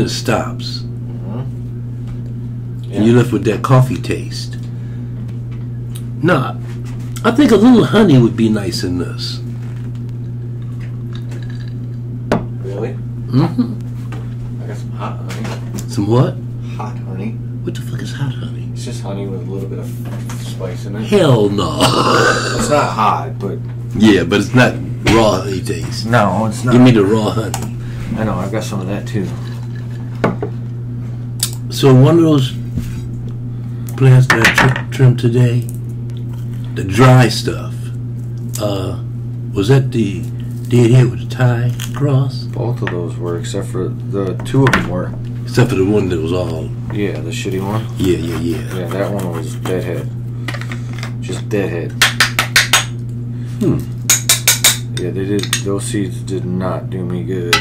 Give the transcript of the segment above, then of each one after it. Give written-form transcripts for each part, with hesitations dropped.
it stops. Yeah. And you're left with that coffee taste. Nah, I think a little honey would be nice in this. Really? Mm-hmm. I got some hot honey. Some what? Hot honey. What the fuck is hot honey? It's just honey with a little bit of spice in it. Hell no. It's not hot, but... Yeah, but it's not raw honey taste. No, it's not. Give me the raw honey. I know, I've got some of that too. So one of those plants that I trimmed today, the dry stuff, was that the deadhead with the tie across? Both of those were, except for the two of them were. Except for the one that was all... Yeah, the shitty one. Yeah. Yeah, that one was deadhead. Just deadhead. Yeah, they did. Those seeds did not do me good.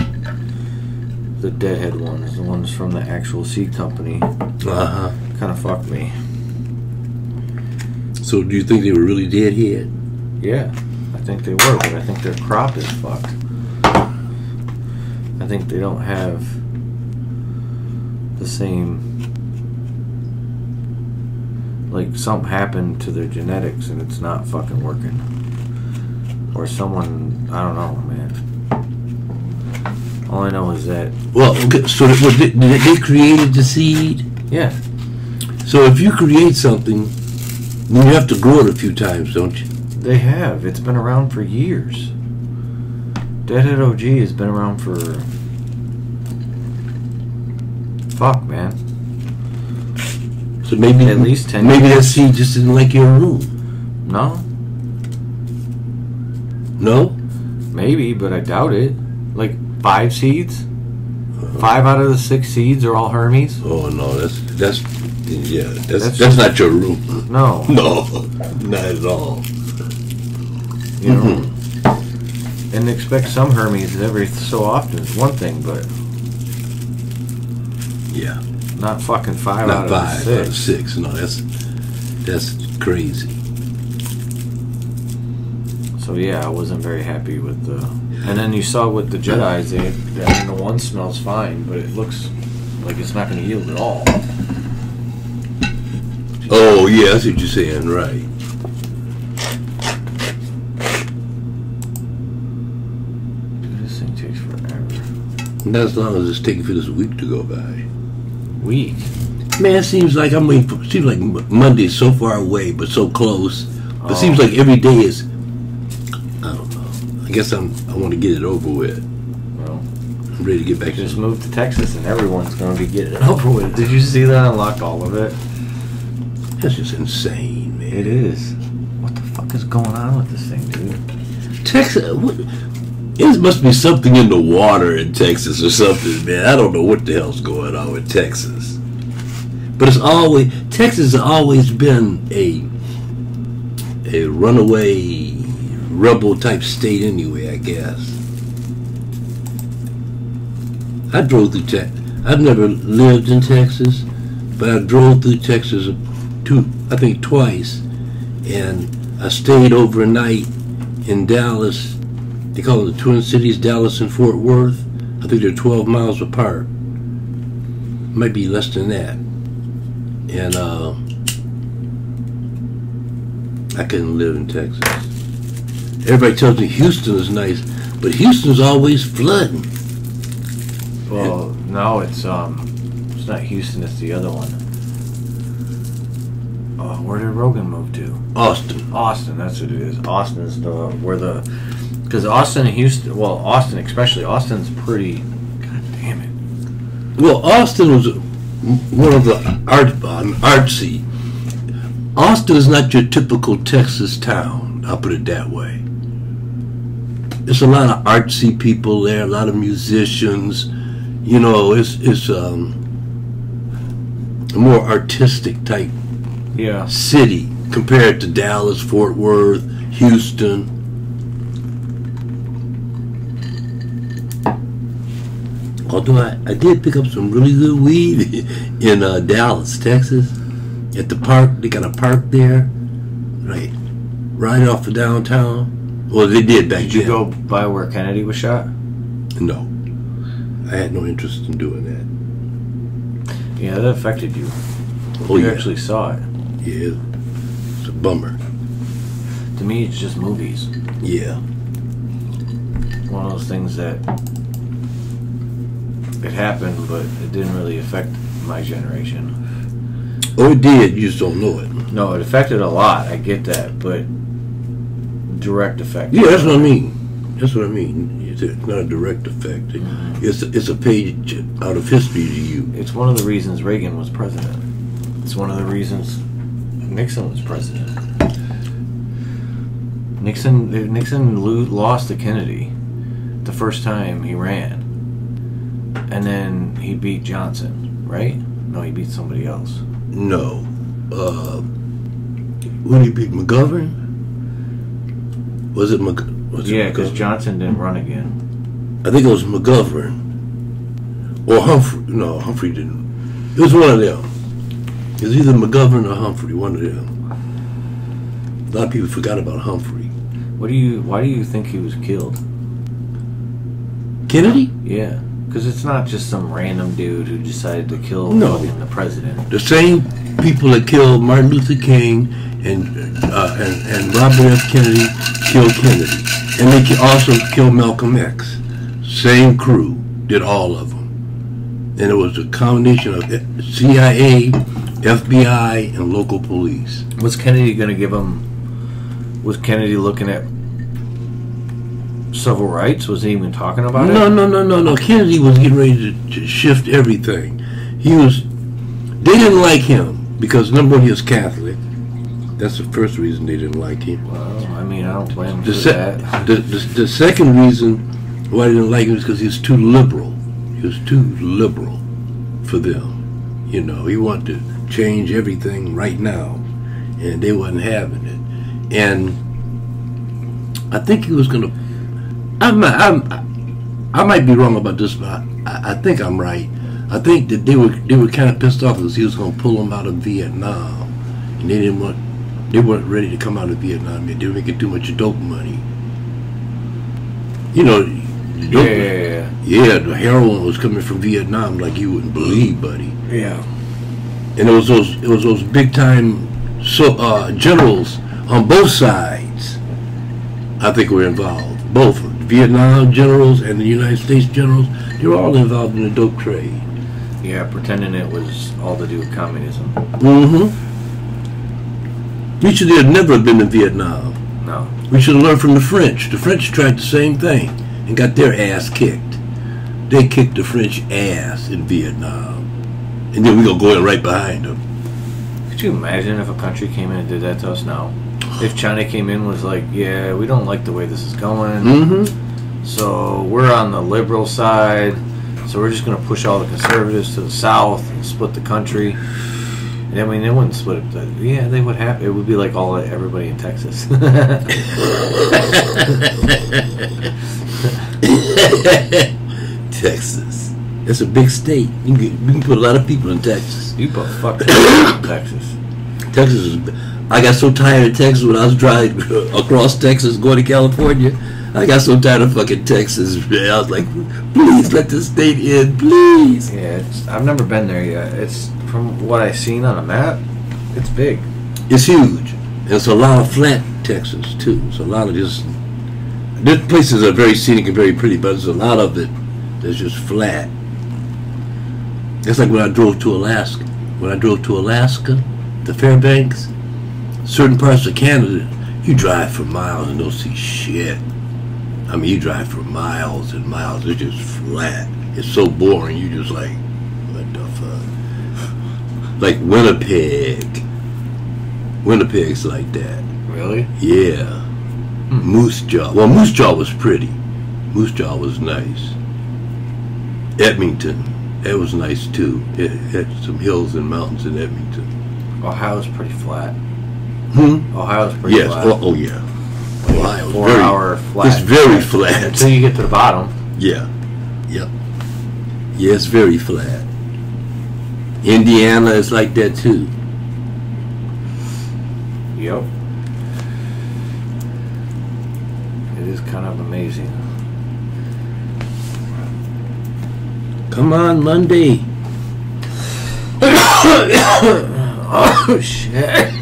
The deadhead ones, the ones from the actual seed company, kind of fucked me. So do you think they were really deadhead? Yeah, I think they were, but I think their crop is fucked. I think they don't have the same, like something happened to their genetics and it's not fucking working. Or someone, I don't know, man. All I know is that... Well, okay, so they created the seed? Yeah. So if you create something, then you have to grow it a few times, don't you? They have. It's been around for years. Deadhead OG has been around for... Fuck, man. So maybe... At least 10 maybe years. that seed just didn't like your room. No? No? Maybe, but I doubt it. Like 5 seeds? 5 out of the 6 seeds are all Hermes? Oh no, that's not your room. No. No, not at all. You know? And expect some Hermes every so often is one thing, but Yeah. not fucking 5 Not out of 5 the out of 6. 6. No, that's crazy. So yeah, I wasn't very happy with the... And then you saw with the Jedis, I mean, the one smells fine, but it looks like it's not going to yield at all. Oh yeah, that's what you're saying, right? This thing takes forever. Not as long as it's taking for this week to go by. Week? Man, it seems like seems like Monday's so far away, but so close. But it seems Oh. like every day is... I don't know. I guess I want to get it over with. Well, I'm ready to get back just to... moved to Texas and everyone's going to be getting it over with. Did you see that? Unlock all of it. That's just insane, man. It is. What the fuck is going on with this thing, dude? Texas... It must be something in the water in Texas or something, man. I don't know what the hell's going on with Texas. But Texas has always been a runaway rebel type state anyway, I guess. I drove through Texas. I've never lived in Texas, but I drove through Texas twice, and I stayed overnight in Dallas. They call it the Twin Cities, Dallas and Fort Worth. I think they're 12 miles apart. Might be less than that. And I couldn't live in Texas. Everybody tells me Houston is nice, but Houston's always flooding. Well, no, it's not Houston, it's the other one. Oh, where did Rogan move to? Austin. Austin, that's what it is. Austin is because Austin and Houston, well, Austin especially, Austin's pretty, god damn it. Well, Austin was one of the artsy. Austin is not your typical Texas town, I'll put it that way. There's a lot of artsy people there, a lot of musicians. You know, it's a more artistic type city compared to Dallas, Fort Worth, Houston. Although I did pick up some really good weed in Dallas, Texas. At the park, they got a park there, right off of downtown. Well, they did back then. Did you go by where Kennedy was shot? No. I had no interest in doing that. Yeah, that affected you. Oh, You yeah. actually saw it. Yeah. It's a bummer. To me, it's just movies. Yeah. One of those things that it happened, but it didn't really affect my generation. Oh, it did. You just don't know it. No, it affected a lot. I get that, but direct effect. Yeah, that's what I mean. That's what I mean. It's not a direct effect. It's a page out of history to you. It's one of the reasons Reagan was president. It's one of the reasons Nixon was president. Nixon lost to Kennedy the first time he ran, and then he beat Johnson, right? No, he beat somebody else. No. When he beat McGovern? Was it Yeah, because Johnson didn't run again. I think it was McGovern. Or Humphrey. No, Humphrey didn't. It was one of them. It was either McGovern or Humphrey, one of them. A lot of people forgot about Humphrey. Why do you think he was killed? Kennedy? Yeah, because it's not just some random dude who decided to kill the president. The same people that killed Martin Luther King and Robert F. Kennedy killed Kennedy. And they also killed Malcolm X. Same crew did all of them. And it was a combination of CIA, FBI, and local police. Was Kennedy going to give him... Was Kennedy looking at civil rights? Was he even talking about it? No. Kennedy was getting ready to shift everything. They didn't like him because, number one, he was Catholic. That's the first reason they didn't like him. Well, I mean, I don't blame him for that. The second reason why they didn't like him is because he was too liberal. He was too liberal for them. You know, he wanted to change everything right now, and they wasn't having it. And I think he was going to... I might be wrong about this, but I think I'm right. I think that they were kind of pissed off because he was going to pull them out of Vietnam, and they weren't ready to come out of Vietnam. They were making too much dope money. You know, the heroin was coming from Vietnam like you wouldn't believe, buddy. Yeah. And it was those big time generals on both sides, I think, were involved. Both Vietnam generals and the United States generals, they were all involved in the dope trade. Yeah, pretending it was all to do with communism. Mm-hmm. We should have never been in Vietnam. No. We should have learned from the French. The French tried the same thing and got their ass kicked. They kicked the French ass in Vietnam. And then we're going to go in right behind them. Could you imagine if a country came in and did that to us now? If China came in and was like, yeah, we don't like the way this is going, so we're on the liberal side, so we're just going to push all the conservatives to the south and split the country. And I mean, they wouldn't split it. Yeah, they would have. It would be like everybody in Texas. Texas. It's a big state. You can put a lot of people in Texas. You put fuck in Texas. Texas is... I got so tired of Texas when I was driving across Texas going to California. I got so tired of fucking Texas. Man. I was like, please let this state in, please. Yeah, I've never been there yet. It's, from what I've seen on a map, it's big. It's huge. It's a lot of flat Texas, too. It's a lot of just... This places are very scenic and very pretty, but there's a lot of it that's just flat. It's like when I drove to Alaska. The Fairbanks, certain parts of Canada, you drive for miles and don't see shit. I mean, you drive for miles and miles. It's just flat. It's so boring. You just like, what the fuck? Like Winnipeg. Winnipeg's like that. Really? Yeah. Moose Jaw. Well, Moose Jaw was pretty. Moose Jaw was nice. Edmonton. That was nice too. It had some hills and mountains in Edmonton. Ohio's pretty flat. Ohio's pretty flat. Yes. Oh yeah. Like Ohio's 4 hour flat. It's very flat. Until you get to the bottom. Yeah. Yep. Yeah, it's very flat. Indiana is like that too. Yep. It is kind of amazing. Come on, Monday. Oh shit.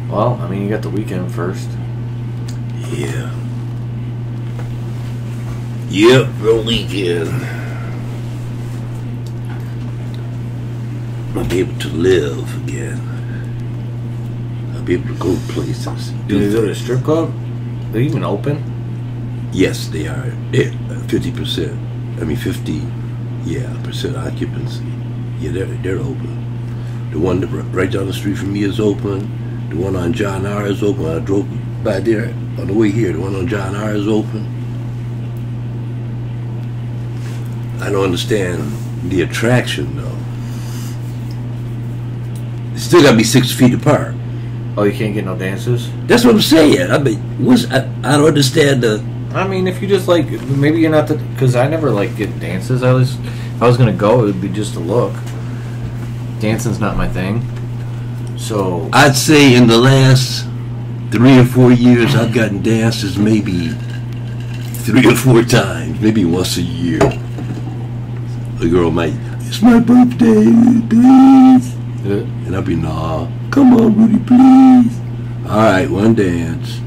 Well, I mean, you got the weekend first. Yeah. Yep, the weekend. I'll be able to live again. I'll be able to go places. Do you go to a strip club? They're even open? Yes, they are. They're 50%. I mean, 50, percent occupancy. Yeah, they're open. The one right down the street from me is open. The one on John R is open. I drove by there on the way here. The one on John R is open. I don't understand the attraction though. It's still got to be 6 feet apart. Oh, you can't get no dances? That's what I'm saying. I mean, I don't understand the. I mean, if you just like, maybe you're not the, because I never like get dances. If I was gonna go, it would be just to look. Dancing's not my thing. So I'd say in the last 3 or 4 years, I've gotten dances maybe 3 or 4 times, maybe once a year. A girl might, it's my birthday, please. And I'll be, nah, come on, Rudy, please. All right, one dance.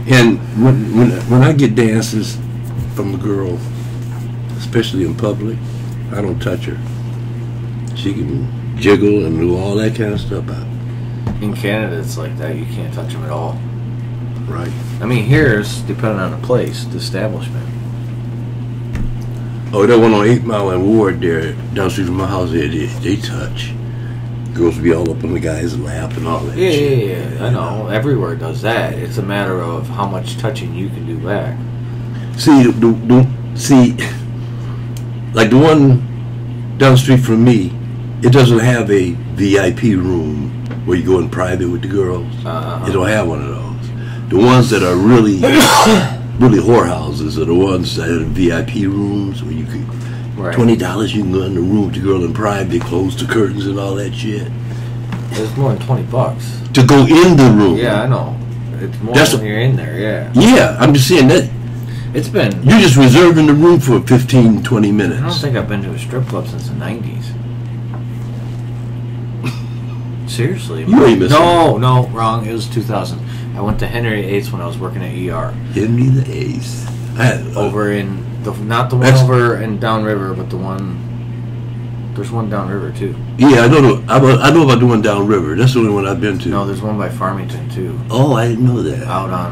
And when I get dances from a girl, especially in public, I don't touch her. She can jiggle and do all that kind of stuff. In Canada, it's like that. You can't touch them at all. Right. I mean, here's depending on the place, the establishment. Oh, that one on 8 Mile and Ward there, down the street from my house, they touch. Girls be all up on the guy's lap and all that shit. Yeah, I know. Everywhere does that. It's a matter of how much touching you can do back. See, like the one down the street from me, it doesn't have a VIP room where you go in private with the girls. It don't have one of those. The ones that are really, really whorehouses are the ones that have VIP rooms where you can, Right. $20 you can go in the room with the girl in private, close the curtains and all that shit. It's more than $20 To go in the room. Yeah, I know. It's more That's when you're in there. Yeah. Yeah, I'm just saying that. It's been. You're just reserving the room for 15, 20 minutes. I don't think I've been to a strip club since the 90s. Seriously. You ain't missing. No, wrong. It was 2000. I went to Henry VIII when I was working at ER. Henry the Eighth. Over in not the one over in downriver, but the one. There's one downriver too. Yeah, I know about the one downriver. That's the only one I've been to. No, there's one by Farmington too. Oh, I didn't know that. Out on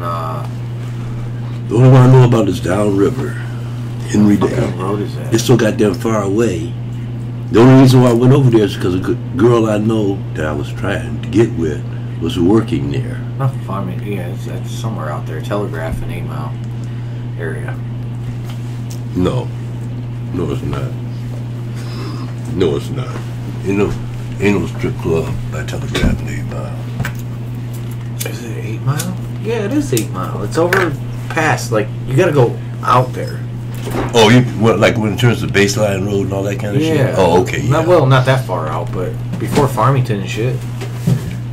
The only one I know about is downriver. Henry what Dale. road is that? It's so goddamn far away. The only reason why I went over there is because a good girl I know that I was trying to get with was working there. Not Farmington. Yeah, it's somewhere out there. Telegraph and 8 Mile area. No, it's not. No, it's not. Ain't no strip club by Telegraph and 8 Mile. Is it 8 Mile? Yeah, it is 8 Mile. It's over past. Like you got to go out there. Oh, like in terms of Baseline Road and all that kind of shit? Yeah. Oh, okay. Yeah. Not that far out, but before Farmington and shit.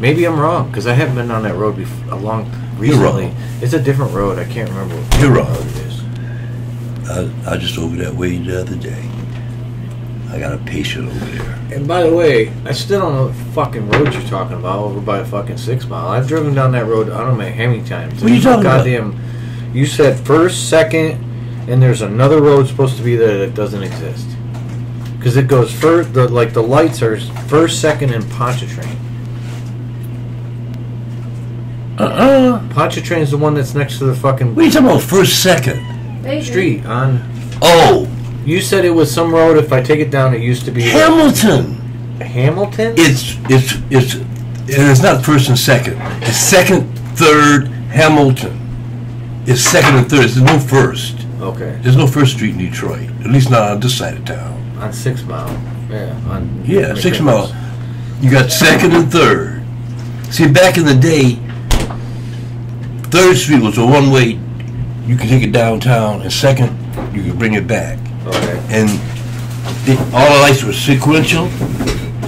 Maybe I'm wrong because I haven't been on that road recently. You're wrong. It's a different road. I can't remember what You're road wrong. it is. I just over that way the other day. I got a patient over there. And by the way, I still don't know what fucking road you're talking about over by fucking 6 Mile. I've driven down that road I don't know how many times. What are you talking about? You said first, second, and there's another road supposed to be there that doesn't exist. Because it goes first, the lights are first, second, and Pontchartrain. Pontchartrain's the one that's next to the fucking. What are you talking about? First, second street on. Oh, You said it was some road. If I take it down, it used to be Hamilton. Hamilton. It's not first and second. It's second, third, Hamilton. It's second and third. There's no first. Okay. There's no first street in Detroit. At least not on this side of town. On 6 Mile. Yeah, 6 Mile. You got second and third. See, back in the day, 3rd Street was a one-way. You could take it downtown, and second, you could bring it back. Okay. And all the lights were sequential.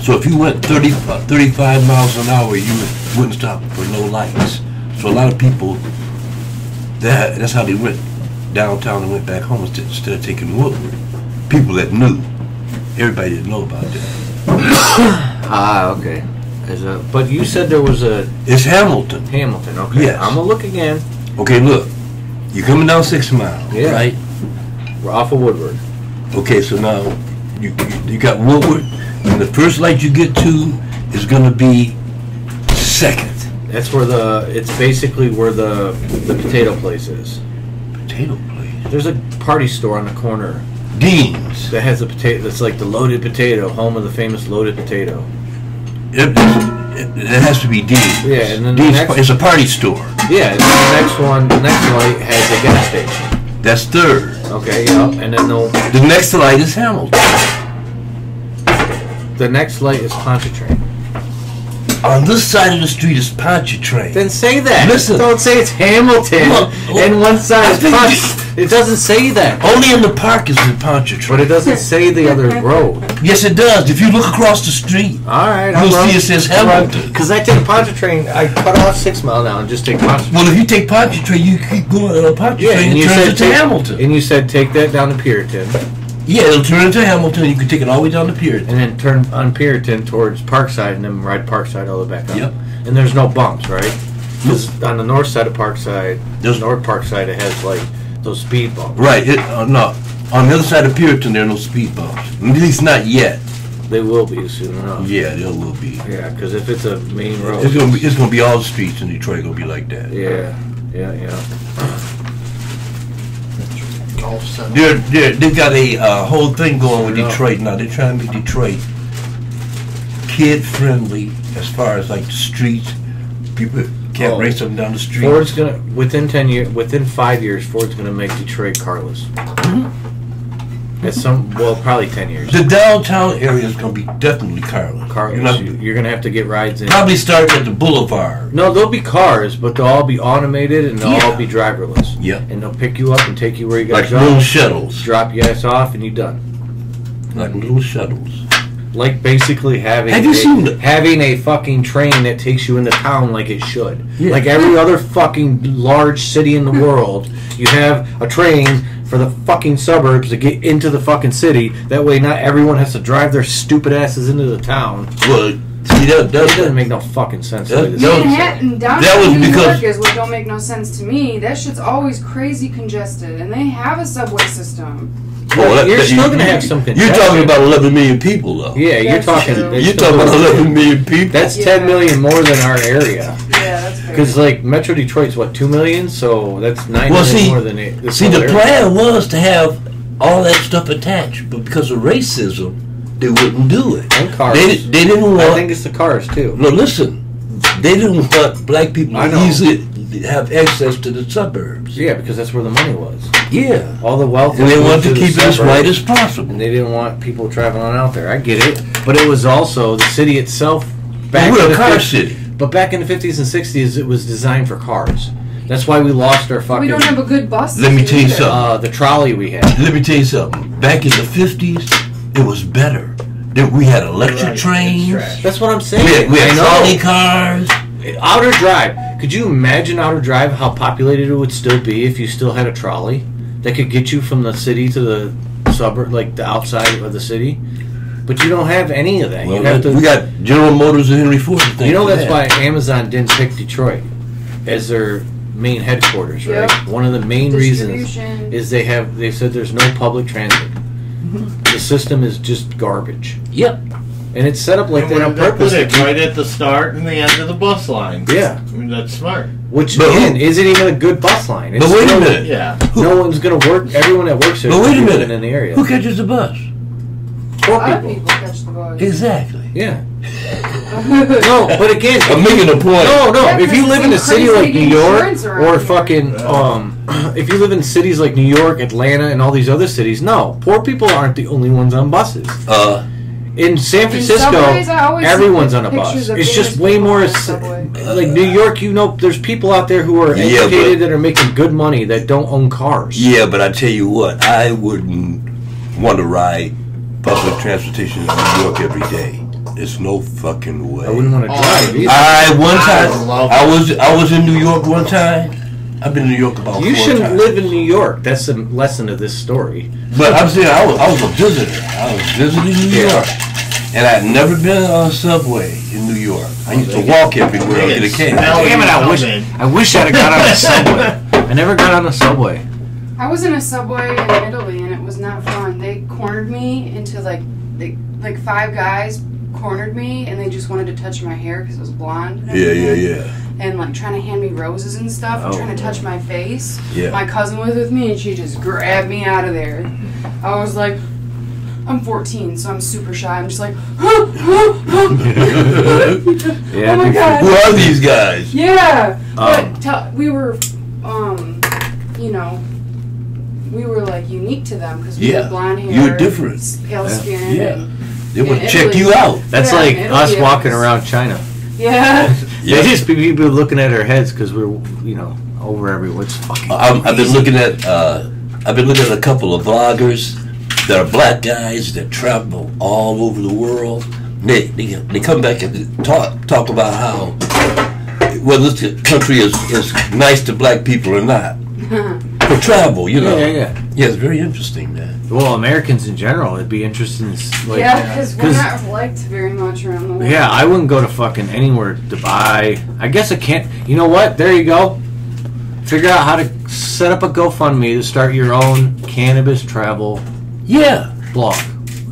So if you went 35 miles an hour, you wouldn't stop for no lights. So a lot of people, that's how they went downtown and went back home instead of taking Woodward. People that knew. Everybody didn't know about that. Okay. But you said there was a... It's Hamilton. Hamilton, okay. Yes. I'm going to look again. Okay, look. You're coming down 6 Mile, Yeah. right? We're off of Woodward. Okay, so now you got Woodward, and the first light you get to is going to be second. That's where it's basically where the potato place is. Potato place? There's a party store on the corner Dean's. that has a potato, that's like the Loaded Potato, home of the famous Loaded Potato. It has to be Dean's. Yeah, and then Dean's, it's a party store. Yeah, and then the next light has a gas station. That's third. Okay, yeah, and then the next light is Hamilton. The next light is Pontchartrain. On this side of the street is Pontchartrain. Then say that. Listen. Don't say it's Hamilton and one side is Pontchartrain. It doesn't say that. Only in the park is it Pontchartrain. But it doesn't say the other road. Yes, it does. If you look across the street, all right, you'll see it says Hamilton. Because I take Pontchartrain, I cut off 6 Mile now and just take Pontchartrain. Well, if you take Pontchartrain, you keep going on Pontchartrain, and it turns into Hamilton. And you said take that down to Puritan. Yeah, it'll turn into Hamilton, and you can take it all the way down to Puritan. And then turn on Puritan towards Parkside, and then ride Parkside all the way back up. Yep. And there's no bumps, right? Because on the north side of Parkside, North Parkside, it has like those speed bumps. Right. No. On the other side of Puritan, there are no speed bumps. At least not yet. They will be soon enough. Yeah, there will be. Yeah, because if it's a main road, it's gonna be all the streets in Detroit gonna be like that. Yeah. They've got a whole thing going with Detroit now. They're trying to make Detroit kid friendly as far as like the streets. People can't race them down the street. Ford's gonna within 5 years, Ford's gonna make Detroit carless. Mm-hmm. Probably 10 years. The downtown area is gonna be definitely carless. You're gonna have to get rides in. Probably start at the boulevard. No, there'll be cars, but they'll all be automated and they'll all be driverless. Yeah. And they'll pick you up and take you where you gotta like go. little shuttles. Drop your ass off and you're done. Like little shuttles. Like basically having a fucking train that takes you into town like it should. Yeah. Like every other fucking large city in the world, you have a train for the fucking suburbs to get into the fucking city. That way not everyone has to drive their stupid asses into the town. Well, see, that doesn't make no fucking sense. Manhattan, downtown New York is what don't make no sense to me. That shit's always crazy congested, and they have a subway system. Well, you're still going to have some congestion. You're talking about 11 million people, though. Yeah, you're talking about 11 million people. That's 10 million more than our area. Yeah, that's fair. Because, like, Metro Detroit's, 2 million? So that's 9 million more than it. See, the plan was to have all that stuff attached, but because of racism, they wouldn't do it. And cars. They didn't want... I think it's the cars, too. No, listen. They didn't want black people to easily have access to the suburbs. Yeah, because that's where the money was. Yeah. All the wealth. And they wanted to keep it as white as possible. And they didn't want people traveling out there. I get it. But it was also the city itself. We're a car city. But back in the 50s and 60s, it was designed for cars. That's why we lost our fucking... We don't have a good bus. Let me tell you something. The trolley we had. Let me tell you something. Back in the 50s, it was better. We had electric trains. That's what I'm saying. We had trolley cars. Outer Drive. Could you imagine Outer Drive, how populated it would still be if you still had a trolley that could get you from the city to the suburb, like the outside of the city? But you don't have any of that. Well, we got General Motors and Henry Ford. You know that's why Amazon didn't pick Detroit as their main headquarters, right? Yep. One of the main reasons is they said there's no public transit. The system is just garbage. Yep. And it's set up like that on purpose. Put it right at the start and the end of the bus line. Yeah. I mean, that's smart. Which, again, isn't even a good bus line. But wait a minute. Yeah. No one's going to work. Everyone that works there is living in the area. Who catches the bus? Poor A lot of people catch the bus. Exactly. Yeah. No, but again, I'm making a point. No. Yeah, if you live in a city like New York or fucking, if you live in cities like New York, Atlanta, and all these other cities, no, poor people aren't the only ones on buses. In San Francisco, everyone's on a bus. It's just way more like New York. There's people out there who are educated that are making good money that don't own cars. Yeah, but I tell you what, I wouldn't want to ride public transportation in New York every day. There's no fucking way. I wouldn't want to drive either. I was in New York one time, I've been to New York about 4 You times. shouldn't live in New York. That's the lesson of this story. But I'm saying I was a visitor. I was visiting New York. And I'd never been on a subway in New York. I used to walk everywhere and get a cab. Damn it, I wish I'd have got on a subway. I never got on a subway. I was in a subway in Italy and it was not fun. They cornered me into like 5 guys cornered me and they just wanted to touch my hair because it was blonde. Yeah. And like trying to hand me roses and stuff and trying to touch my face. Yeah. My cousin was with me and she just grabbed me out of there. I was like, I'm 14, so I'm super shy. I'm just like, oh my God. Who are these guys? Yeah. But we were, we were like unique to them because we had blonde hair. You were different. Pale skin. Yeah. They would have checked you out. That's like us walking around China. Yeah. They just be people looking at our heads because we're, over everywhere. It's fucking I've been looking at a couple of vloggers that are black guys that travel all over the world. They come back and talk about how whether this country is nice to black people or not for travel. Yeah, it's very interesting, man. Well, Americans in general, it'd be interesting. Because we're not liked very much around the world. Yeah, I wouldn't go to fucking anywhere. Dubai. I guess I can't. You know what? There you go. Figure out how to set up a GoFundMe to start your own cannabis travel blog.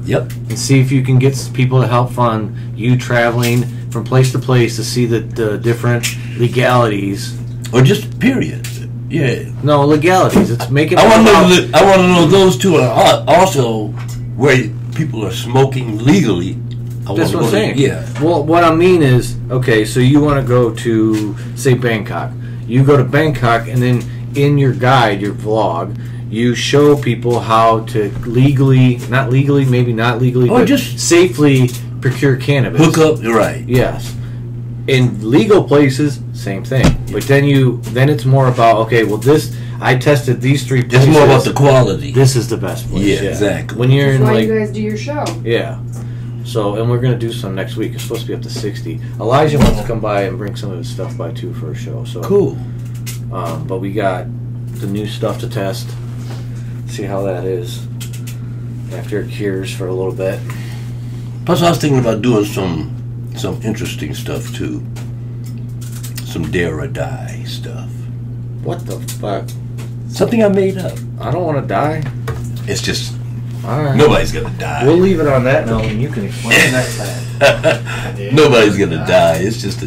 Yep. And see if you can get people to help fund you traveling from place to place to see the different legalities. Or just period. Yeah. No, legalities. It's making. I want to know those two are also where people are smoking legally. That's what I'm saying. Yeah. Well, what I mean is, okay, so you want to go to, say, Bangkok. You go to Bangkok, and then in your guide, your vlog, you show people how to not legally, or but just safely procure cannabis. Hook up, right. Yes. In legal places, same thing. But then it's more about, okay, well, I tested these 3 places. It's more about the quality. This is the best place. Yeah, exactly. When you're That's why you guys do your show. Yeah. So, and we're going to do some next week. It's supposed to be up to 60. Elijah wants to come by and bring some of his stuff by, too, for a show. So cool. But we got the new stuff to test. See how that is after it cures for a little bit. Plus, I was thinking about doing some interesting stuff, too. Some dare or die stuff. What the fuck? Something I made up. I don't want to die. It's just... All right. Nobody's gonna die. We'll leave it on that note, and you can explain next time. Nobody's gonna die. It's just,